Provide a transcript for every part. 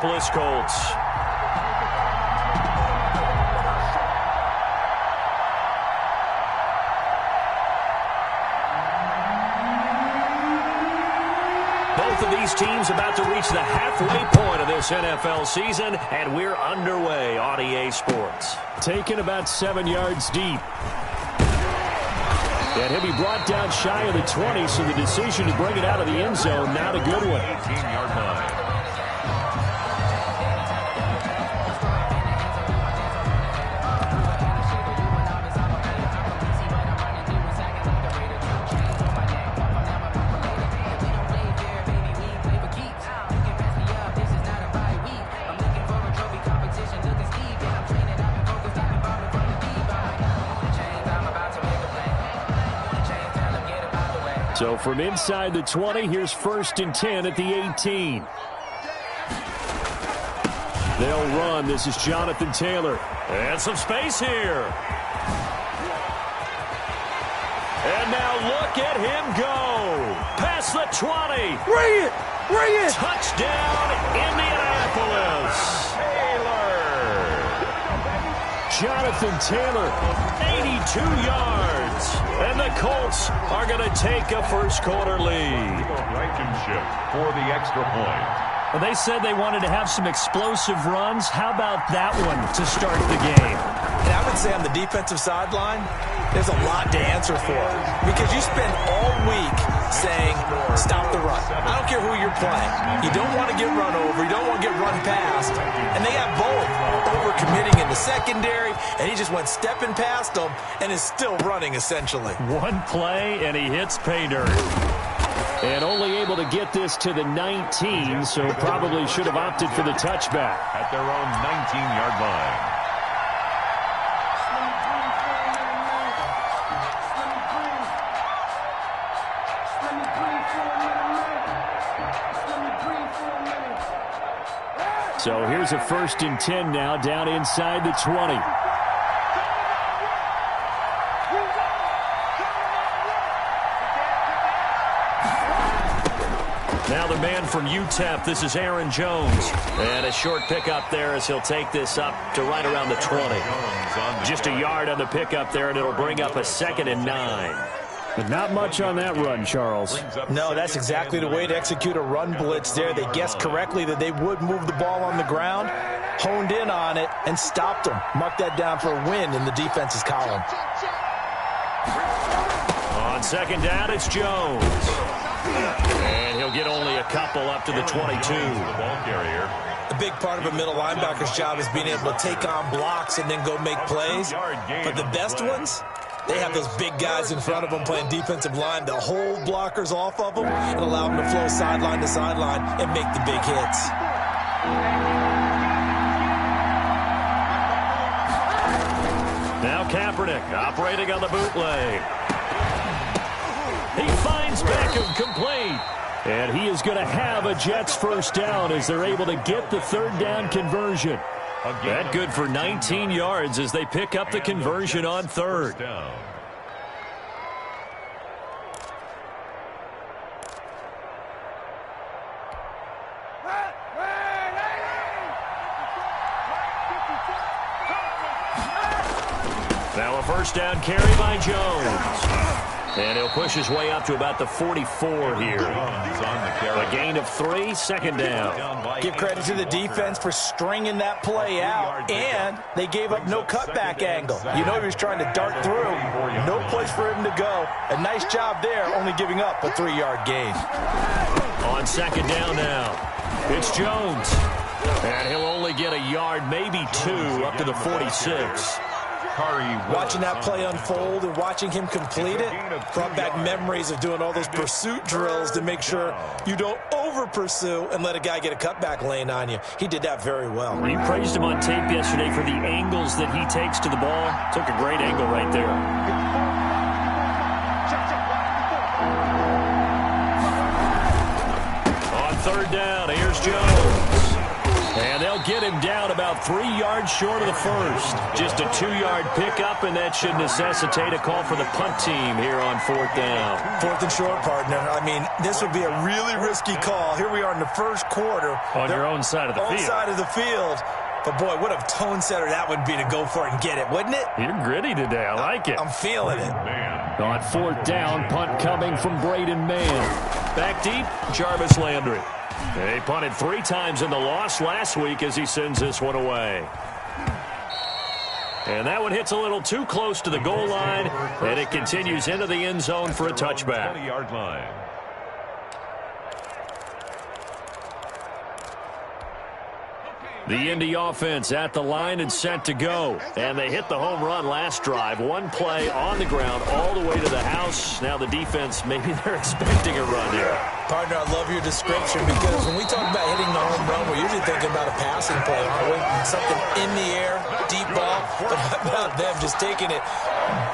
Indianapolis Colts. Both of these teams about to reach the halfway point of this NFL season, and we're underway on EA Sports. Taken about 7 yards deep. And he'll be brought down shy of the 20, so the decision to bring it out of the end zone, not a good one. 18-yard line. So from inside the 20, here's 1st and 10 at the 18. They'll run. This is Jonathan Taylor. And some space here. And now look at him go. Past the 20. Bring it! Bring it! Touchdown, Indianapolis. Jonathan Taylor, 82 yards. And the Colts are going to take a first-quarter lead. Blankenship for the extra point. Well, they said they wanted to have some explosive runs. How about that one to start the game? And I would say on the defensive sideline, there's a lot to answer for. Because you spend all week saying, stop the run. I don't care who you're playing. You don't want to get run over. You don't want to get run past. And they got both. Over-committing in the secondary, and he just went stepping past them and is still running, essentially. One play, and he hits pay dirt. And only able to get this to the 19, so probably should have opted for the touchback. At their own 19-yard line. So here's a 1st and 10 now, down inside the 20. Now the man from UTEP, this is Aaron Jones. And a short pickup there as he'll take this up to right around the 20. Just a yard on the pickup there, and it'll bring up a 2nd and 9. But not much on that run, Charles. No, that's exactly the way to execute a run blitz there. They guessed correctly that they would move the ball on the ground, honed in on it, and stopped them. Mark that down for a win in the defense's column. On 2nd down, it's Jones. And he'll get only a couple up to the 22. The ball carrier. A big part of a middle linebacker's job is being able to take on blocks and then go make plays. But the best ones, they have those big guys in front of them playing defensive line to hold blockers off of them and allow them to flow sideline to sideline and make the big hits. Now Kaepernick operating on the bootleg. He finds Beckham complete. And he is going to have a Jets first down as they're able to get the 3rd down conversion. That good for 19 yards as they pick up the conversion on 3rd. Now a first down carry by Jones. And he'll push his way up to about the 44 here. A gain of 3, 2nd down. Give credit to the defense for stringing that play out, and they gave up no cutback angle. You know he was trying to dart through. No place for him to go. A nice job there, only giving up a 3-yard gain. On 2nd down now, it's Jones. And he'll only get a yard, maybe 2, up to the 46. Watching that play unfold and watching him complete it brought back memories of doing all those pursuit drills to make sure you don't over-pursue and let a guy get a cutback lane on you. He did that very well. You praised him on tape yesterday for the angles that he takes to the ball. Took a great angle right there. On 3rd down, here's Jones. And they'll get him down about about 3 yards short of the first. Just a 2-yard pickup, and that should necessitate a call for the punt team here on 4th down. 4th and short, partner. I mean, this would be a really risky call. Here we are in the first quarter. On your own side of the field. Own side of the field. But, boy, what a tone setter that would be to go for it and get it, wouldn't it? You're gritty today. I like it. I'm feeling it. On 4th down, punt coming from Braden Mann. Back deep, Jarvis Landry. He punted 3 times in the loss last week as he sends this one away. And that one hits a little too close to the goal line, and it continues into the end zone for a touchback. 20-yard line. The Indy offense at the line and set to go. And they hit the home run last drive. One play on the ground all the way to the house. Now the defense, maybe they're expecting a run here. Partner, I love your description because when we talk about hitting the home run, we're usually thinking about a passing play, aren't we? Something in the air, deep ball. But how about them just taking it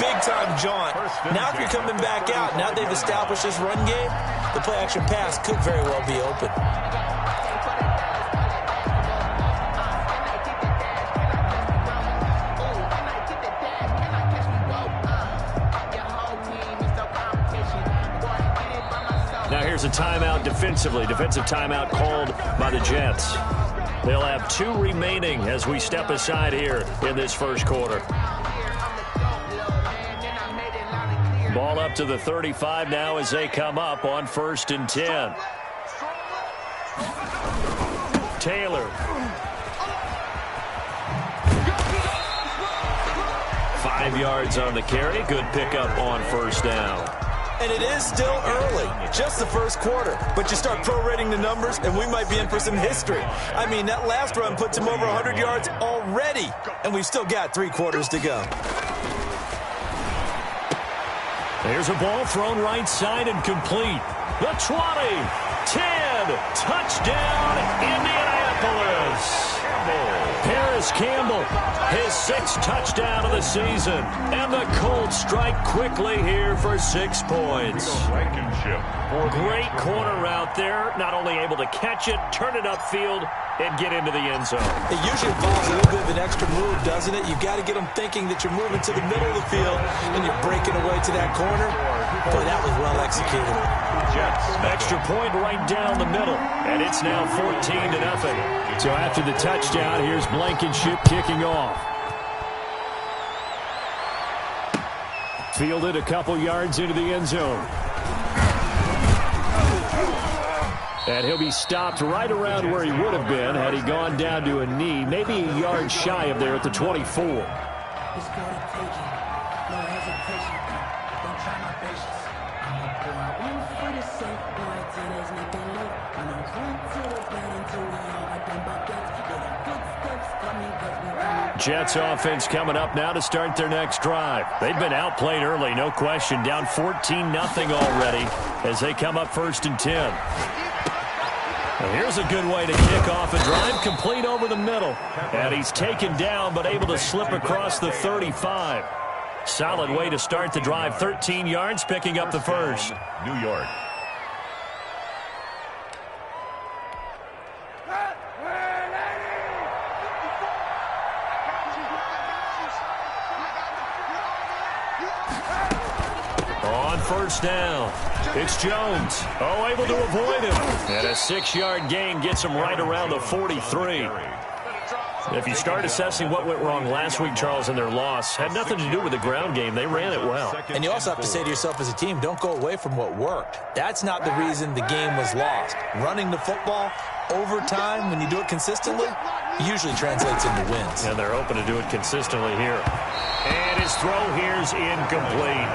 big-time jaunt? Now if you're coming back out, now they've established this run game, the play-action pass could very well be open. Now here's a timeout defensively. Defensive timeout called by the Jets. They'll have 2 remaining as we step aside here in this first quarter. Ball up to the 35 now as they come up on 1st and 10. Taylor. 5 yards on the carry. Good pickup on 1st down. And it is still early, just the first quarter. But you start prorating the numbers, and we might be in for some history. I mean, that last run puts him over 100 yards already, and we've still got 3 quarters to go. There's a ball thrown right side and complete. The 20, 10, touchdown, Indianapolis. Paris Campbell, his 6th touchdown of the season. And the Colts strike quickly here for 6 points. Great corner route there. Not only able to catch it, turn it upfield, and get into the end zone. It usually involves a little bit of an extra move, doesn't it? You've got to get them thinking that you're moving to the middle of the field and you're breaking away to that corner. Boy, that was well executed. Extra point right down the middle, and it's now 14-0. So after the touchdown, here's Blankenship kicking off. Fielded a couple yards into the end zone. And he'll be stopped right around where he would have been had he gone down to a knee, maybe a yard shy of there at the 24. Jets offense coming up now to start their next drive. They've been outplayed early, no question. Down 14-0 already as they come up 1st and 10. Well, here's a good way to kick off a drive, complete over the middle. And he's taken down but able to slip across the 35. Solid way to start the drive. 13 yards, picking up the first. New York. On 1st down, it's Jones. Oh, able to avoid him. And a 6-yard gain gets him right around the 43. If you start assessing what went wrong last week, Charles, in their loss, had nothing to do with the ground game. They ran it well. And you also have to say to yourself as a team, don't go away from what worked. That's not the reason the game was lost. Running the football over time, when you do it consistently, usually translates into wins. And they're open to do it consistently here. And his throw here's incomplete.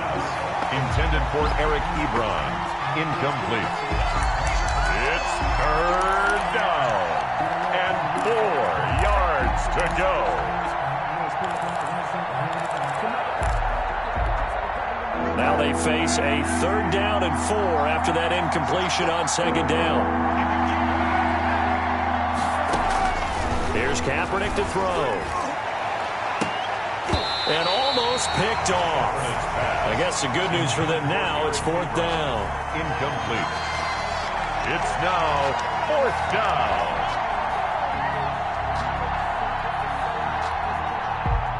Intended for Eric Ebron. Incomplete. It's 3rd down. And 4 yards to go. Now they face a 3rd down and 4 after that incompletion on 2nd down. Here's Kaepernick to throw. And almost picked off. I guess the good news for them now, it's 4th down. Incomplete. It's now 4th down.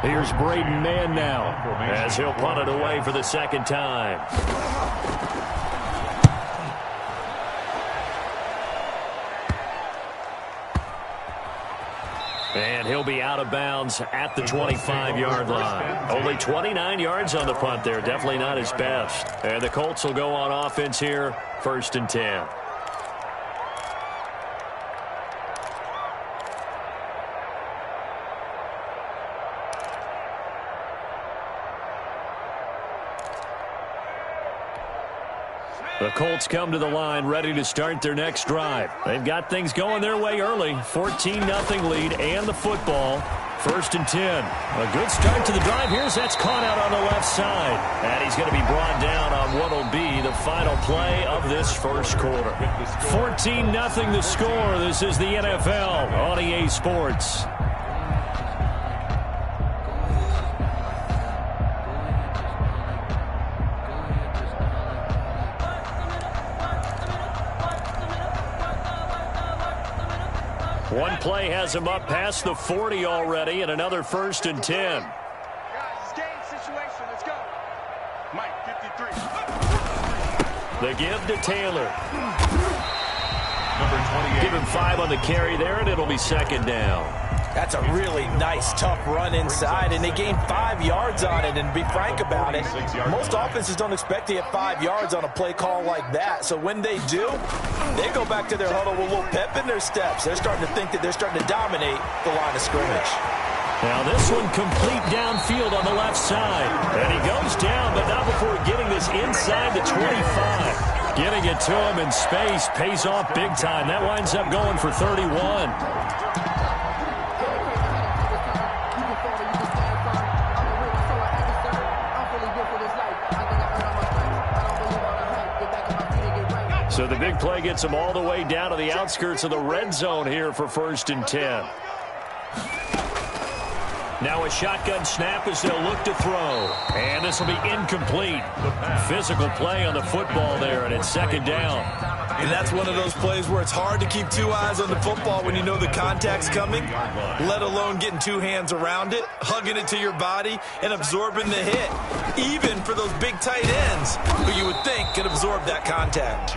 Here's Braden Mann now, as he'll punt it away for the second time. And he'll be out of bounds at the 25-yard line. Only 29 yards on the punt there. Definitely not his best. And the Colts will go on offense here, 1st and 10. The Colts come to the line ready to start their next drive. They've got things going their way early. 14-0 lead and the football. 1st and 10. A good start to the drive here as that's caught out on the left side. And he's going to be brought down on what will be the final play of this first quarter. 14-0 the score. This is the NFL on EA Sports. One play has him up past the 40 already, and another 1st and 10. Guys, it's game situation. Let's go. Mike, 53. The give to Taylor. Number 28. Give him 5 on the carry there, and it'll be 2nd down. That's a really nice, tough run inside, and they gained 5 yards on it. And to be frank about it, most offenses don't expect to get 5 yards on a play call like that. So when they do, they go back to their huddle with a little pep in their steps. They're starting to think that they're starting to dominate the line of scrimmage. Now this one complete downfield on the left side. And he goes down, but not before getting this inside the 25. Getting it to him in space pays off big time. That winds up going for 31. So the big play gets him all the way down to the outskirts of the red zone here for 1st and 10. Now a shotgun snap as they'll look to throw. And this will be incomplete. Physical play on the football there, and it's 2nd down. And that's one of those plays where it's hard to keep 2 eyes on the football when you know the contact's coming, let alone getting 2 hands around it, hugging it to your body, and absorbing the hit. Even for those big tight ends who you would think could absorb that contact.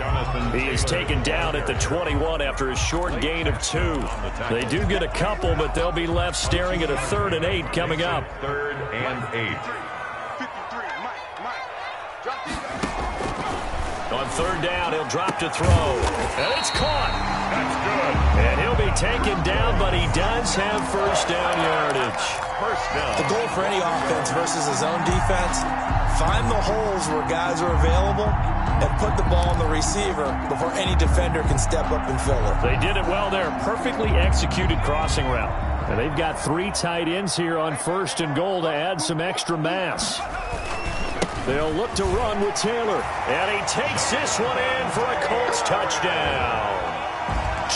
He is taken down at the 21 after a short gain of 2. They do get a couple, but they'll be left staring at a 3rd and 8 coming up. 3rd and 8. 53. Mike. Drop these guys. On 3rd down, he'll drop to throw. And it's caught. That's good. And he'll be taken down, but he does have 1st down yardage. 1st down. The goal for any offense versus his own defense, find the holes where guys are available and put the ball on the receiver before any defender can step up and fill it. They did it well there. Perfectly executed crossing route. And they've got 3 tight ends here on 1st and goal to add some extra mass. They'll look to run with Taylor. And he takes this one in for a Colts touchdown.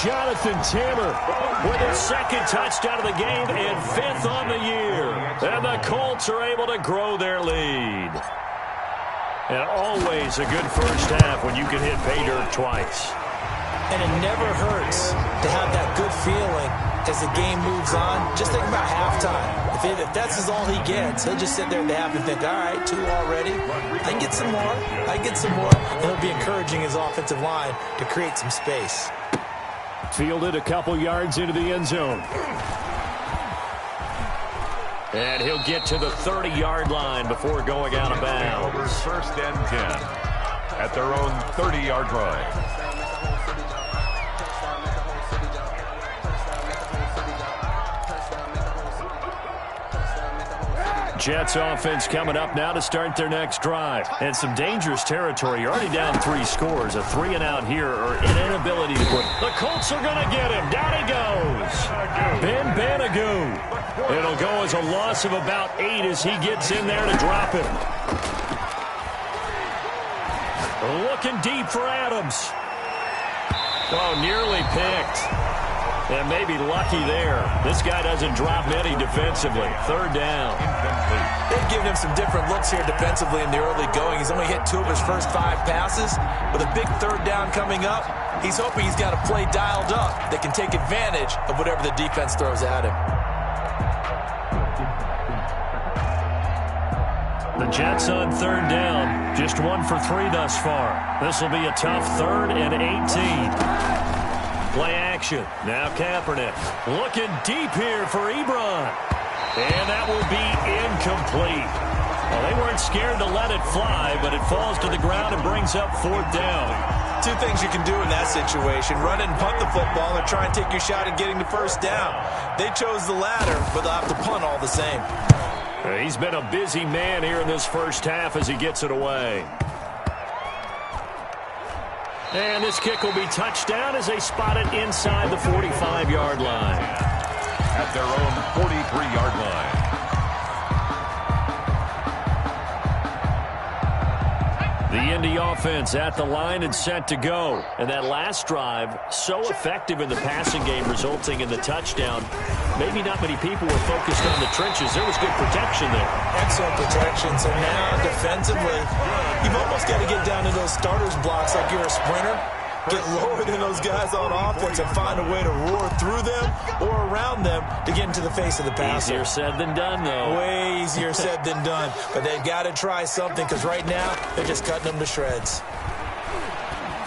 Jonathan Taylor with his 2nd touchdown of the game and 5th on the year. And the Colts are able to grow their lead. And always a good first half when you can hit pay dirt twice. And it never hurts to have that good feeling as the game moves on. Just think about halftime. If that's all he gets, he'll just sit there at the half and think, all right, 2 already. I can get some more. And he'll be encouraging his offensive line to create some space. Fielded a couple yards into the end zone. And he'll get to the 30-yard line before going out of bounds. 1st and 10 at their own 30-yard line. Jets offense coming up now to start their next drive. And some dangerous territory. You're already down 3 scores. A 3 and out here or an inability to put. The Colts are going to get him. Down he goes. Ben Banagoo. It'll go as a loss of about 8 as he gets in there to drop him. Looking deep for Adams. Oh, nearly picked. And maybe lucky there. This guy doesn't drop many defensively. 3rd down. They've given him some different looks here defensively in the early going. He's only hit 2 of his first 5 passes. With a big 3rd down coming up, he's hoping he's got a play dialed up that can take advantage of whatever the defense throws at him. The Jets on third down. Just 1 for 3 thus far. This will be a tough 3rd and 18. Play action. Now Kaepernick looking deep here for Ebron. And that will be incomplete. Well, they weren't scared to let it fly, but it falls to the ground and brings up 4th down. 2 things you can do in that situation: run and punt the football, or try and take your shot at getting the 1st down. They chose the latter, but they'll have to punt all the same. He's been a busy man here in this first half as he gets it away. And this kick will be touchdown as they spot it inside the 45-yard line. At their own 43-yard line. The Indy offense at the line and set to go. And that last drive, so effective in the passing game, resulting in the touchdown. Maybe not many people were focused on the trenches. There was good protection there. Excellent protection. So now, defensively, you've almost got to get down to those starters blocks like you're a sprinter. Get lower than those guys on offense and find a way to roar through them or around them to get into the face of the passer. Easier said than done, though. Way easier said than done. But they've got to try something, because right now they're just cutting them to shreds.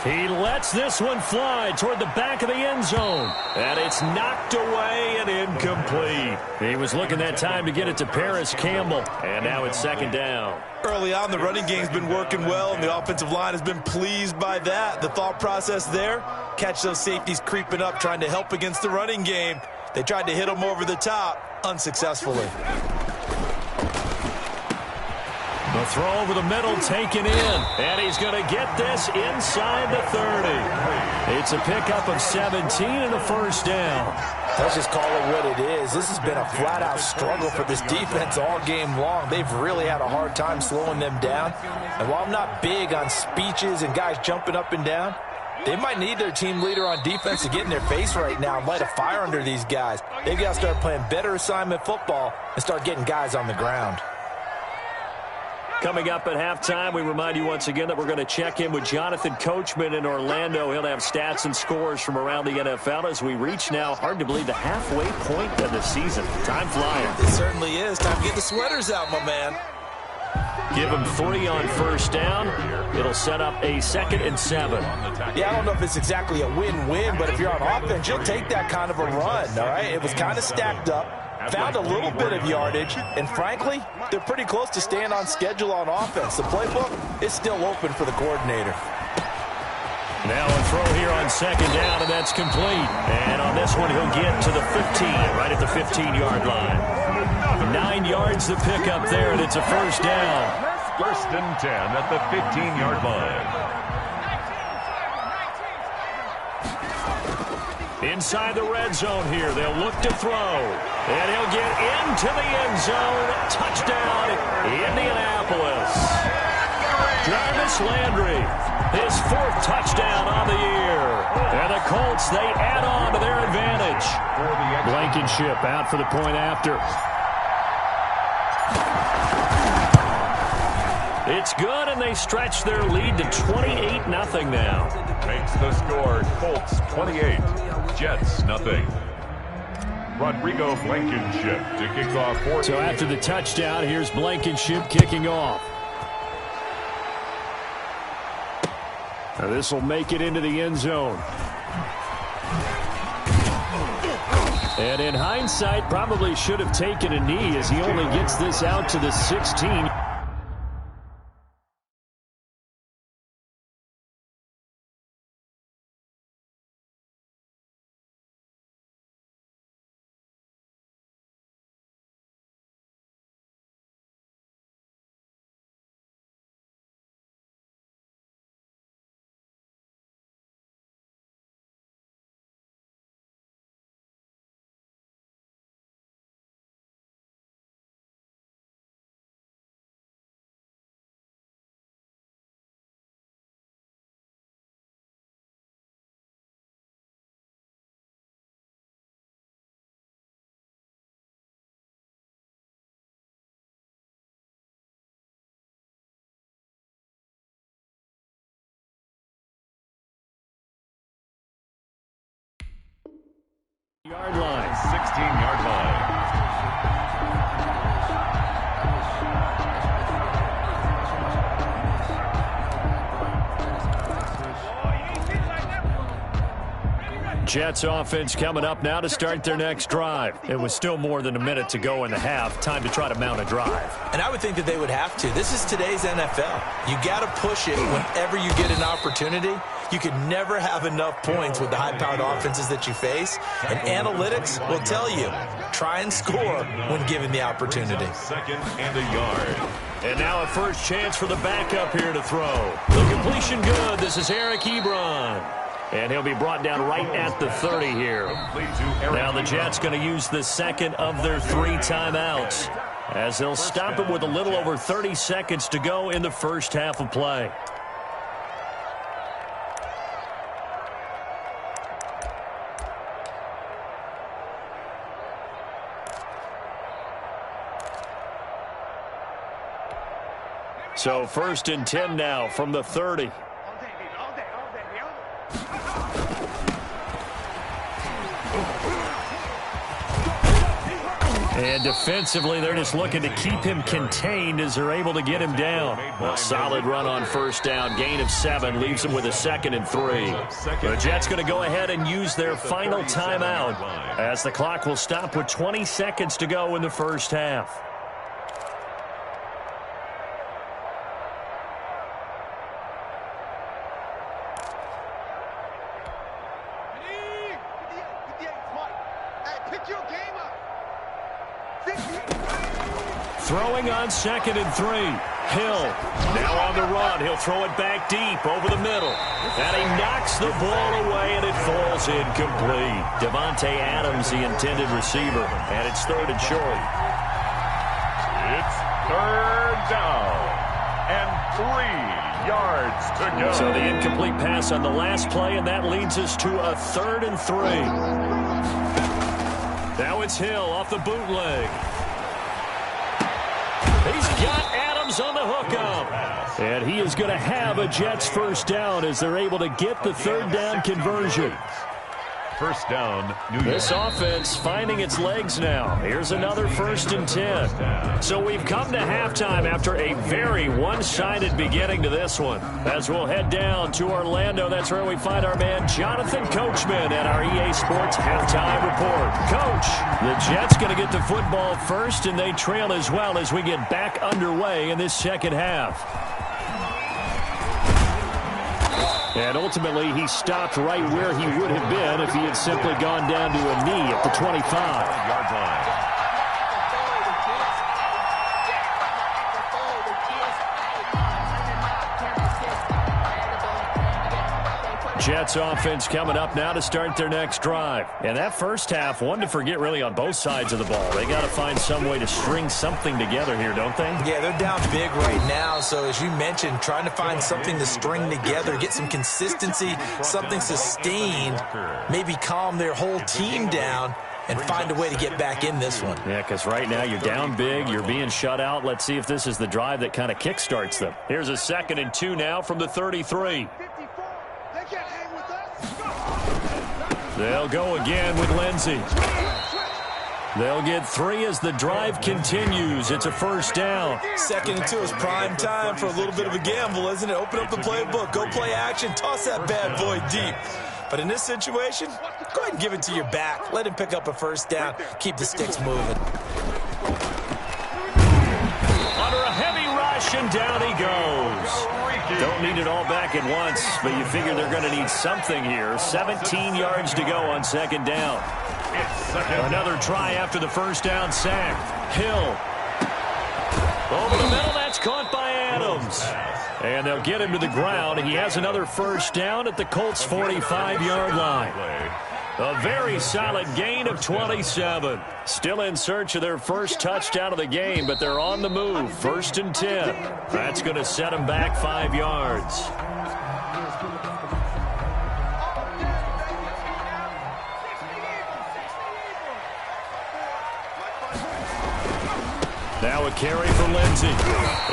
He lets this one fly toward the back of the end zone. And it's knocked away and incomplete. He was looking that time to get it to Paris Campbell. And now it's 2nd down. Early on, the running game's been working well, and the offensive line has been pleased by that. The thought process there: catch those safeties creeping up, trying to help against the running game. They tried to hit them over the top, unsuccessfully. The throw over the middle taken in. And he's going to get this inside the 30. It's a pickup of 17 and a 1st down. Let's just call it what it is. This has been a flat-out struggle for this defense all game long. They've really had a hard time slowing them down. And while I'm not big on speeches and guys jumping up and down, they might need their team leader on defense to get in their face right now and light a fire under these guys. They've got to start playing better assignment football and start getting guys on the ground. Coming up at halftime, we remind you once again that we're going to check in with Jonathan Coachman in Orlando. He'll have stats and scores from around the NFL as we reach now, hard to believe, the halfway point of the season. Time flying. It certainly is. Time to get the sweaters out, my man. Give him 3 on 1st down. It'll set up a 2nd and 7. Yeah, I don't know if it's exactly a win-win, but if you're on offense, you'll take that kind of a run, all right? It was kind of stacked up. Found a little bit of yardage, and frankly, they're pretty close to staying on schedule on offense. The playbook is still open for the coordinator. Now a throw here on 2nd down, and that's complete. And on this one, he'll get to the 15, right at the 15-yard line. 9 yards to pick up there, and it's a 1st down. 1st and 10 at the 15-yard line. Inside the red zone here, they'll look to throw. And he'll get into the end zone. Touchdown, Indianapolis. Jarvis Landry, his 4th touchdown on the year. And the Colts, they add on to their advantage. Blankenship out for the point after. It's good, and they stretch their lead to 28-0 now. Makes the score Colts 28, Jets 0. Rodrigo Blankenship to kick off. So after the touchdown, here's Blankenship kicking off. Now this will make it into the end zone. And in hindsight, probably should have taken a knee as he only gets this out to the 16. Jets offense coming up now to start their next drive. It was still more than a minute to go in the half. Time to try to mount a drive. And I would think that they would have to. This is today's NFL. You got to push it whenever you get an opportunity. You can never have enough points with the high-powered offenses that you face. And analytics will tell you, try and score when given the opportunity. Second and a yard. And now a first chance for the backup here to throw. The completion good. This is Eric Ebron. And he'll be brought down right at the 30 here. Now the Jets going to use the second of their 3 timeouts, as they'll stop it with a little over 30 seconds to go in the first half of play. So first and 10 now from the 30. And defensively, they're just looking to keep him contained as they're able to get him down. A solid run on first down. Gain of 7 leaves him with a 2nd and 3. The Jets going to go ahead and use their final timeout, as the clock will stop with 20 seconds to go in the first half. Throwing on 2nd and 3. Hill now on the run. He'll throw it back deep over the middle. And he knocks the ball away, and it falls incomplete. Devontae Adams, the intended receiver. And it's 3rd and short. It's 3rd down and 3 yards to go. So the incomplete pass on the last play, and that leads us to a 3rd and 3. Now it's Hill off the bootleg. He's got Adams on the hookup. And he is going to have a Jets first down as they're able to get the 3rd down conversion. First down, New York. This offense finding its legs now. Here's another 1st and 10. So we've come to halftime after a very one-sided beginning to this one. As we'll head down to Orlando, that's where we find our man Jonathan Coachman at our EA Sports Halftime Report. Coach, the Jets going to get the football first, and they trail as well as we get back underway in this second half. And ultimately, he stopped right where he would have been if he had simply gone down to a knee at the 25-yard line. Jets offense coming up now to start their next drive. And that first half, one to forget really on both sides of the ball. They got to find some way to string something together here, don't they? Yeah, they're down big right now. So as you mentioned, trying to find something to string together, get some consistency, something sustained, maybe calm their whole team down and find a way to get back in this one. Yeah, because right now you're down big, you're being shut out. Let's see if this is the drive that kind of kickstarts them. Here's a 2nd and 2 now from the 33. They'll go again with Lindsey. They'll get 3 as the drive continues. It's a first down. 2nd and 2 is prime time for a little bit of a gamble, isn't it? Open up the playbook, go play action, toss that bad boy deep. But in this situation, go ahead and give it to your back. Let him pick up a first down. Keep the sticks moving. Under a heavy rush, and down he goes. Don't need it all back at once, but you figure they're going to need something here. 17 yards to go on 2nd down. Another try after the first down sack. Hill. Over the middle, that's caught by Adams. And they'll get him to the ground. He has another first down at the Colts' 45-yard line. A very solid gain of 27. Still in search of their first touchdown of the game, but they're on the move. 1st and 10. That's going to set them back 5 yards. Now a carry for Lindsey.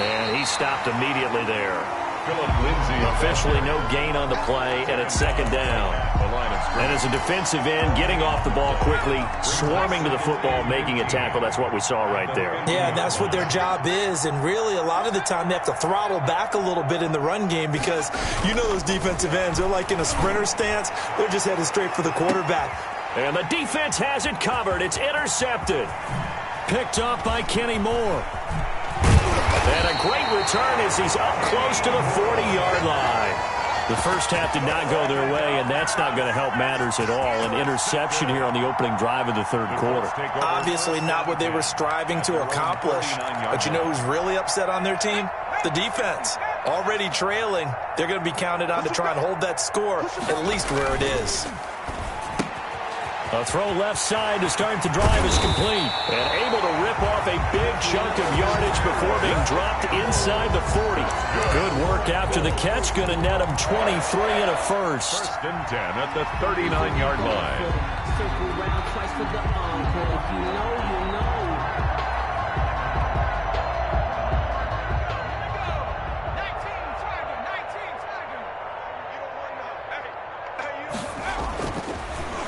And he stopped immediately there. Phillip Lindsay officially no gain on the play, and it's 2nd down. The line of And as a defensive end, getting off the ball quickly, swarming to the football, making a tackle, that's what we saw right there. Yeah, and that's what their job is. And really, a lot of the time, they have to throttle back a little bit in the run game because you know those defensive ends, they're like in a sprinter stance. They're just headed straight for the quarterback. And the defense has it covered. It's intercepted. Picked off by Kenny Moore. And a great return as he's up close to the 40-yard line. The first half did not go their way, and that's not going to help matters at all. An interception here on the opening drive of the third quarter. Obviously not what they were striving to accomplish. But you know who's really upset on their team? The defense. Already trailing, they're going to be counted on to try and hold that score at least where it is. A throw left side to start the drive is complete. And able to rip off a big chunk of yardage before being dropped inside the 40. Good work after the catch. Going to net him 23 and a first. First and 10 at the 39-yard line. Circle round twice for the encore. If you know, you know.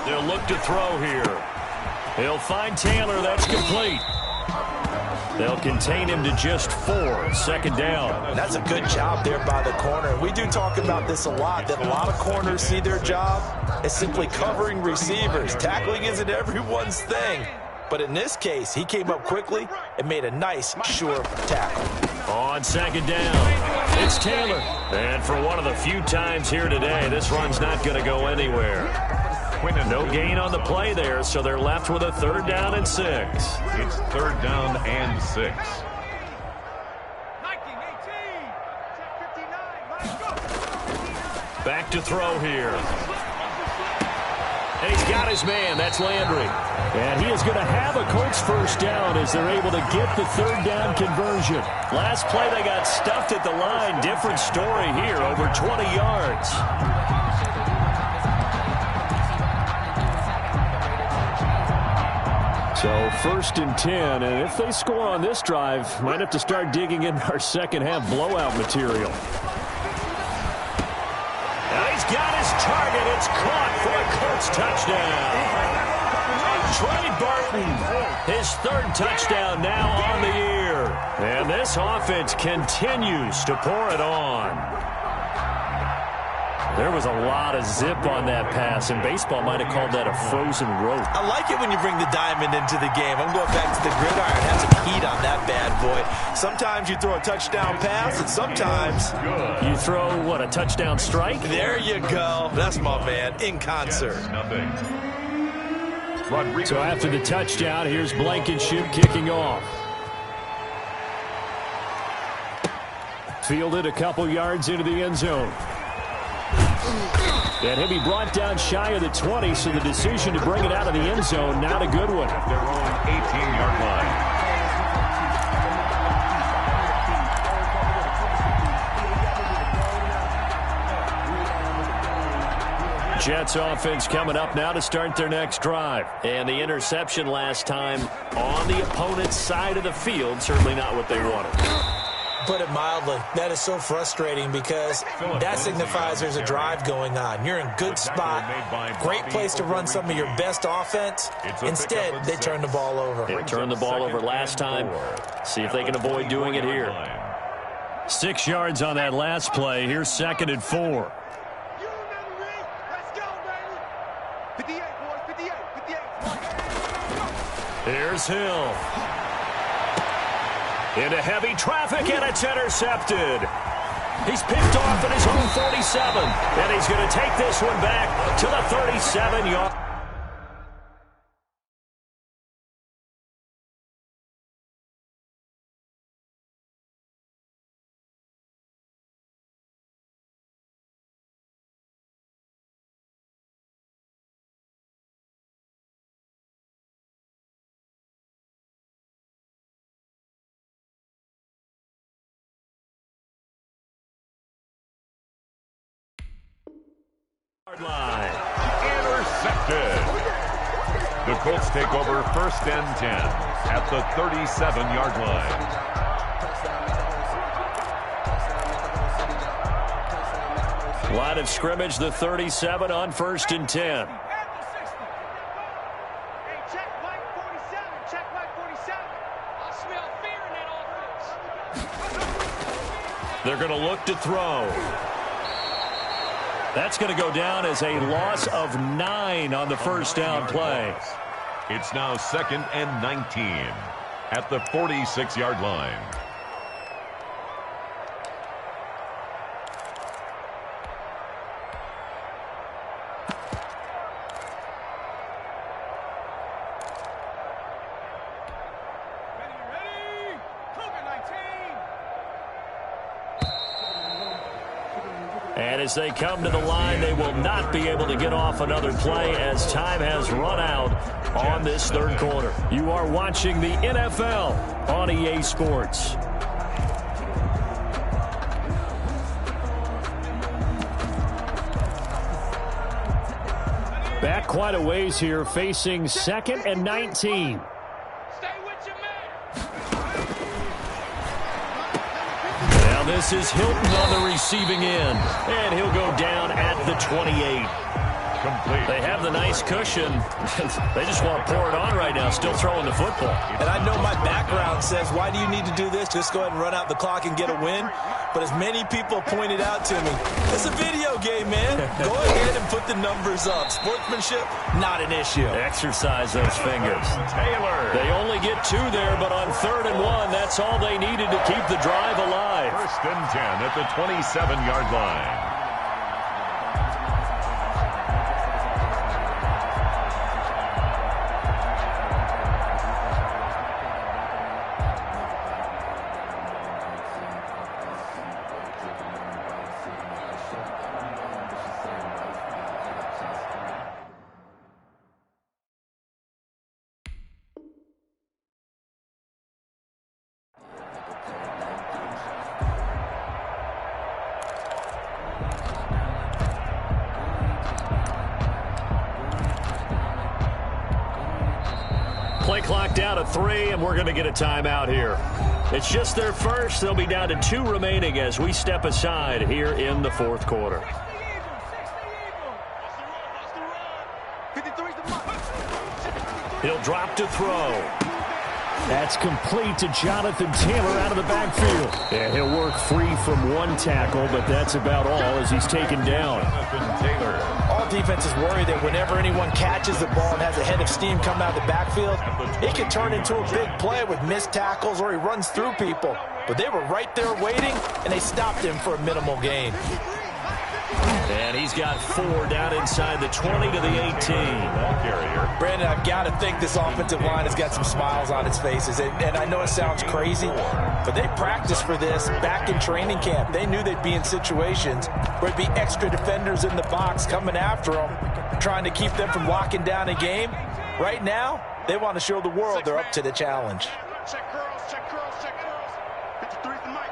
They'll look to throw here. He'll find Taylor. That's complete. They'll contain him to just 4. Second down. And that's a good job there by the corner. We do talk about this a lot, that a lot of corners see their job as simply covering receivers. Tackling isn't everyone's thing. But in this case, he came up quickly and made a nice, sure tackle. On second down, it's Taylor. And for one of the few times here today, this run's not going to go anywhere. No gain on the play there, so they're left with a 3rd down and 6. It's 3rd down and 6. Back to throw here. And he's got his man. That's Landry. And he is going to have a Colts first down as they're able to get the 3rd down conversion. Last play, they got stuffed at the line. Different story here, over 20 yards. So 1st and 10, and if they score on this drive, might have to start digging in our second half blowout material. And he's got his target. It's caught for a Colts touchdown. Trey Burton, his 3rd touchdown now on the year. And this offense continues to pour it on. There was a lot of zip on that pass, and baseball might have called that a frozen rope. I like it when you bring the diamond into the game. I'm going back to the gridiron. Have some heat on that bad boy. Sometimes you throw a touchdown pass, and sometimes you throw, what, a touchdown strike? There you go. That's my man, in concert. Nothing. So after the touchdown, here's Blankenship kicking off. Fielded a couple yards into the end zone. And he'll be brought down shy of the 20, so the decision to bring it out of the end zone, not a good one. At their own 18-yard line. Jets offense coming up now to start their next drive. And the interception last time on the opponent's side of the field, certainly not what they wanted. Put it mildly, that is so frustrating because that signifies there's a drive going on. You're in good spot, great place to run some of your best offense. Instead, they turn the ball over. They turned the ball over last time. See if they can avoid doing it here. 6 yards on that last play. Here's 2nd and 4. Here's Hill. Into heavy traffic, and it's intercepted. He's picked off at his own 47, and he's going to take this one back to the 37-yard. Line. Intercepted. The Colts take over 1st and 10 at the 37-yard line. Line of scrimmage, the 37 on 1st and 10. They're going to look to throw. That's going to go down as a loss of 9 on the first down play. It's now 2nd and 19 at the 46-yard line. And as they come to the line, they will not be able to get off another play as time has run out on this third quarter. You are watching the NFL on EA Sports. Back quite a ways here, facing 2nd and 19. This is Hilton on the receiving end, and he'll go down at the 28. Complete. They have the nice cushion. They just want to pour it on right now, still throwing the football. And I know my background says, why do you need to do this? Just go ahead and run out the clock and get a win. But as many people pointed out to me, it's a video game, man. Go ahead and put the numbers up. Sportsmanship, not an issue. Exercise those fingers. Taylor. They only get 2 there, but on 3rd and 1, that's all they needed to keep the drive alive. 1st and 10 at the 27-yard line. Play clock down to 3, and we're going to get a timeout here. It's just their first. They'll be down to 2 remaining as we step aside here in the 4th quarter. He'll drop to throw. That's complete to Jonathan Taylor out of the backfield. And he'll work free from 1 tackle, but that's about all as he's taken down. Jonathan Taylor. All defenses worry that whenever anyone catches the ball and has a head of steam coming out of the backfield, it can turn into a big play with missed tackles or he runs through people. But they were right there waiting, and they stopped him for a minimal gain. And he's got 4 down inside the 20 to the 18. Ball carrier. Brandon, I've got to think this offensive line has got some smiles on its faces. And I know it sounds crazy, but they practiced for this back in training camp. They knew they'd be in situations where it'd be extra defenders in the box coming after them, trying to keep them from locking down a game. Right now, they want to show the world they're up to the challenge. Check curls, check curls, check curls. 53's the mic.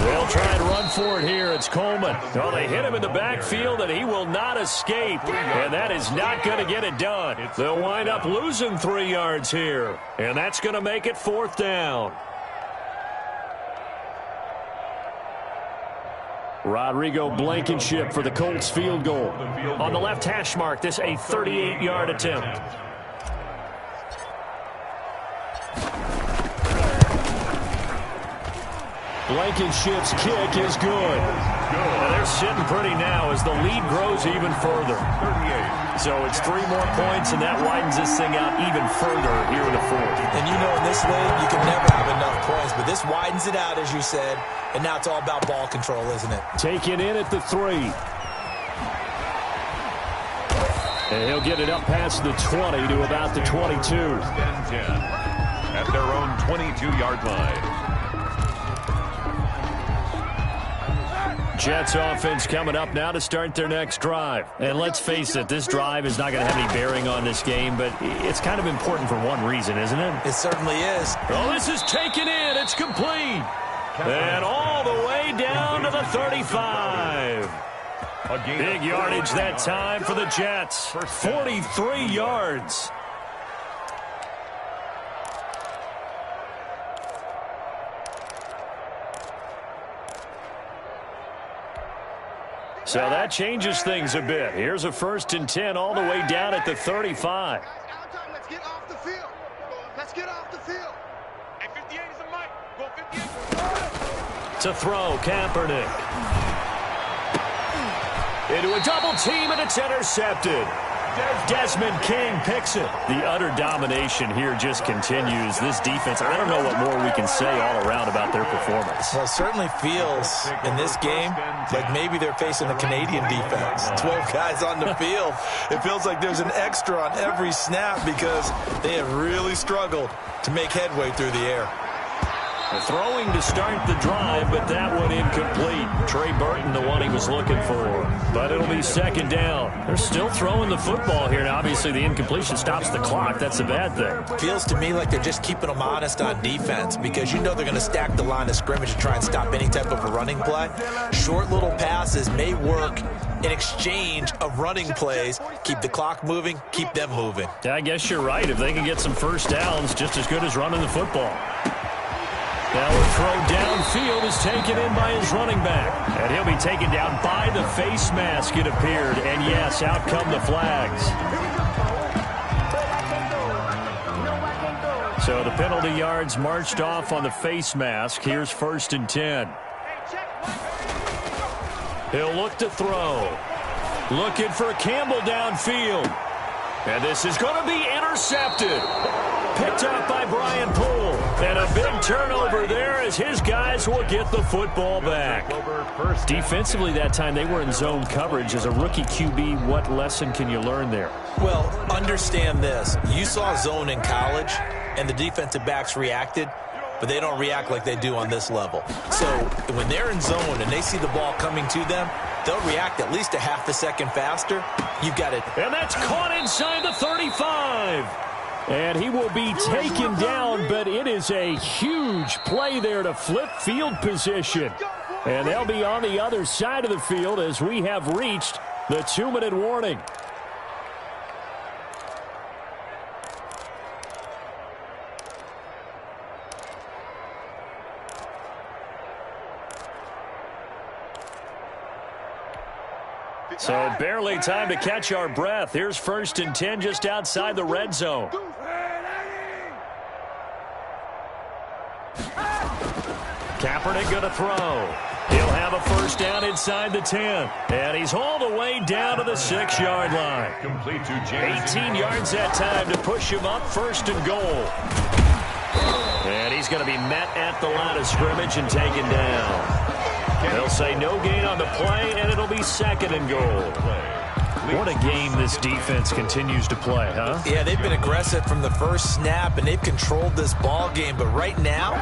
They'll try and run for it here. It's Coleman. Oh, they hit him in the backfield, and he will not escape. And that is not going to get it done. They'll wind up losing 3 yards here. And that's going to make it 4th down. Rodrigo Blankenship for the Colts field goal. On the left hash mark, this a 38-yard attempt. Blankenship's kick is good. And they're sitting pretty now as the lead grows even further. 38. So it's 3 more points, and that widens this thing out even further here in the 4th. And you know in this league, you can never have enough points, but this widens it out, as you said, and now it's all about ball control, isn't it? Taken in at the 3. And he'll get it up past the 20 to about the 22. 1st and 10 at their own 22-yard line. Jets offense coming up now to start their next drive. And let's face it, this drive is not going to have any bearing on this game, but it's kind of important for one reason, isn't it? It certainly is. Oh, this is taken in. It's complete. And all the way down to the 35. Big yardage that time for the Jets. 43 yards. So that changes things a bit. Here's a 1st and 10 all the way down at the 35. Let's get off the field. Let's get off the field. Hey, 58 is a mic. Go 58. To throw, Kaepernick. Into a double team, and it's intercepted. Desmond King picks it. The utter domination here just continues. This defense, I don't know what more we can say all around about their performance. Well, it certainly feels in this game like maybe they're facing a Canadian defense. 12 guys on the field. It feels like there's an extra on every snap because they have really struggled to make headway through the air. Throwing to start the drive, but that one incomplete. Trey Burton, the one he was looking for. But it'll be 2nd down. They're still throwing the football here. Now, obviously, the incompletion stops the clock. That's a bad thing. Feels to me like they're just keeping them honest on defense because you know they're going to stack the line of scrimmage and try and stop any type of a running play. Short little passes may work in exchange of running plays. Keep the clock moving, keep them moving. Yeah, I guess you're right. If they can get some first downs, just as good as running the football. Now a throw downfield is taken in by his running back. And he'll be taken down by the face mask, it appeared. And yes, out come the flags. So the penalty yards marched off on the face mask. Here's 1st and 10. He'll look to throw. Looking for Campbell downfield. And this is going to be intercepted. Picked up by Brian Poole. And a big turnover there as his guys will get the football back. Defensively that time, they were in zone coverage. As a rookie QB, what lesson can you learn there? Well, understand this. You saw zone in college, and the defensive backs reacted, but they don't react like they do on this level. So when they're in zone and they see the ball coming to them, they'll react at least a half a second faster. You've got it. And that's caught inside the 35. And he will be taken down, but it is a huge play there to flip field position. And they'll be on the other side of the field as we have reached the 2-minute warning. So barely time to catch our breath. Here's 1st and 10 just outside the red zone. Kaepernick going to throw. He'll have a first down inside the 10. And he's all the way down to the 6-yard line. Complete to James. 18 yards that time to push him up 1st and goal. And he's going to be met at the line of scrimmage and taken down. They'll say no gain on the play, and it'll be 2nd and goal. What a game this defense continues to play, huh? Yeah, they've been aggressive from the first snap, and they've controlled this ball game. But right now,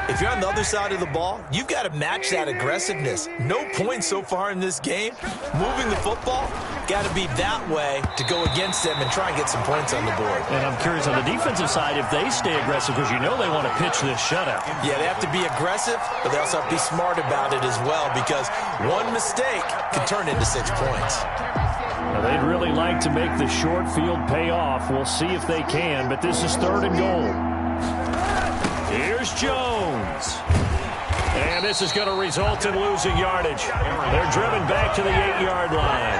if you're on the other side of the ball, you've got to match that aggressiveness. No points so far in this game. Moving the football, got to be that way to go against them and try and get some points on the board. And I'm curious on the defensive side if they stay aggressive because you know they want to pitch this shutout. Yeah, they have to be aggressive, but they also have to be smart about it as well because one mistake can turn into 6 points. Now, they'd really like to make the short field pay off. We'll see if they can, but this is 3rd and goal. Here's Jones. And this is going to result in losing yardage. They're driven back to the 8-yard line.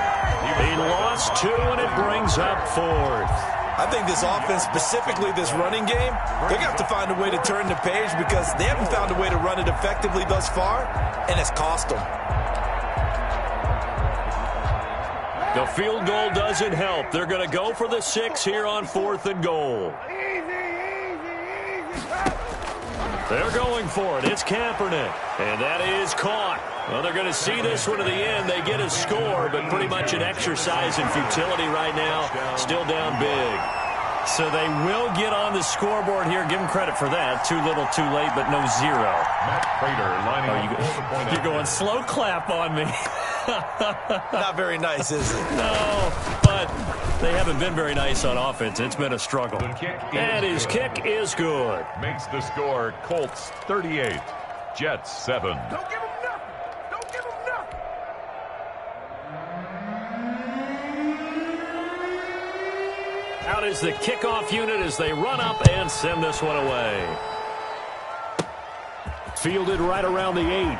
He lost 2, and it brings up 4th. I think this offense, specifically this running game, they're going to have to find a way to turn the page because they haven't found a way to run it effectively thus far, and it's cost them. The field goal doesn't help. They're going to go for the 6 here on 4th and goal. They're going for it. It's Kaepernick. And that is caught. Well, they're going to see this one to the end. They get a score, but pretty much an exercise in futility right now. Still down big. So they will get on the scoreboard here. Give them credit for that. Too little, too late, but no 0. Matt Prater lining up. You're going slow clap on me. Not very nice, is it? No, but they haven't been very nice on offense. It's been a struggle. And his kick is good. Makes the score Colts 38, Jets 7. Don't give him nothing. Don't give him nothing. Out is the kickoff unit as they run up and send this one away. Fielded right around the 8.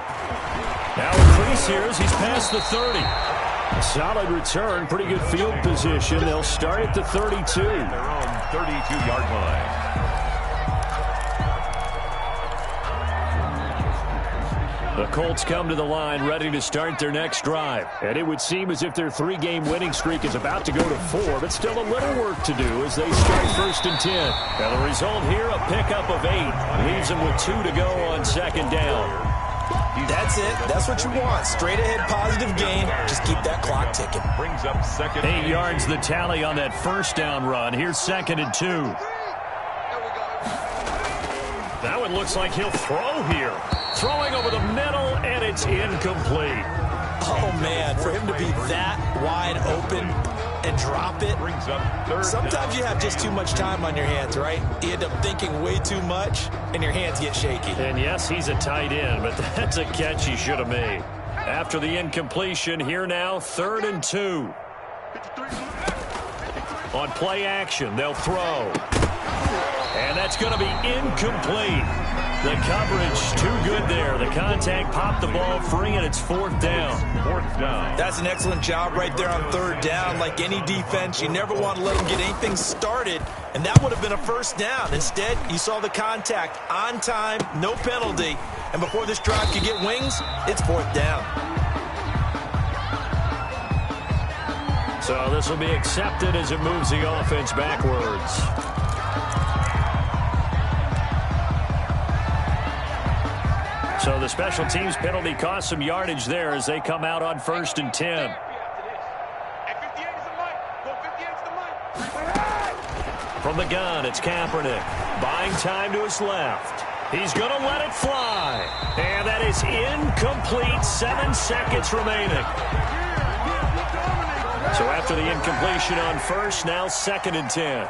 Now increase here as he's past the 30. A solid return, pretty good field position. They'll start at the 32. Their own 32-yard line. The Colts come to the line ready to start their next drive. And it would seem as if their 3-game winning streak is about to go to 4, but still a little work to do as they start 1st and 10. Now the result here, a pickup of 8. Leaves them with 2 to go on 2nd down. That's it. That's what you want. Straight ahead positive gain. Just keep that clock ticking. Brings up 2nd. 8 yards the tally on that 1st down run. Here's 2nd and 2. Now it looks like he'll throw here. Throwing over the middle, and it's incomplete. Oh, man, for him to be that wide open and drop it. Brings up 3rd Sometimes down. you have just too much time on your hands, right? You end up thinking way too much, and your hands get shaky. And yes, he's a tight end, but that's a catch he should have made. After the incompletion, here now, 3rd and 2. On play action, they'll throw. And that's going to be incomplete. The coverage too good there. The contact popped the ball free, and it's 4th down. 4th down. That's an excellent job right there on 3rd down. Like any defense, you never want to let them get anything started, and that would have been a 1st down. Instead, you saw the contact on time, no penalty, and before this drive could get wings, it's 4th down. So this will be accepted as it moves the offense backwards. So the special teams penalty cost some yardage there as they come out on 1st and 10. From the gun, it's Kaepernick. Buying time to his left. He's going to let it fly. And that is incomplete. 7 seconds remaining. So after the incompletion on 1st, now 2nd and 10.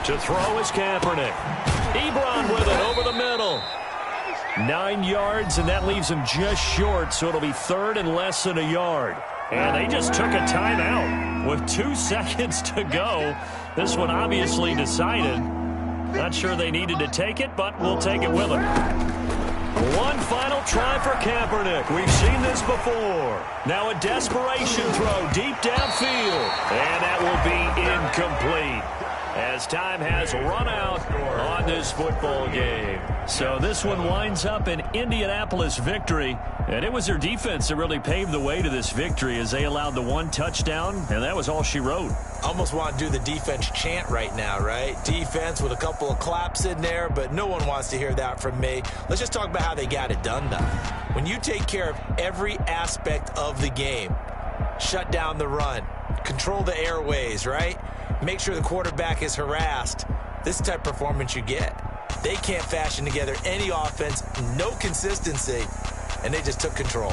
To throw is Kaepernick. Ebron with it over the middle. 9 yards, and that leaves him just short, so it'll be 3rd and less than a yard. And they just took a timeout with 2 seconds to go. This one obviously decided. Not sure they needed to take it, but we'll take it with them. One final try for Kaepernick. We've seen this before. Now a desperation throw deep downfield. And that will be incomplete, as time has run out on this football game. So this one winds up an Indianapolis victory, and it was their defense that really paved the way to this victory as they allowed the 1 touchdown, and that was all she wrote. Almost want to do the defense chant right now, right? Defense with a couple of claps in there, but no one wants to hear that from me. Let's just talk about how they got it done, though. When you take care of every aspect of the game, shut down the run, control the airways, right? Make sure the quarterback is harassed. This type of performance you get. They can't fashion together any offense, no consistency, and they just took control.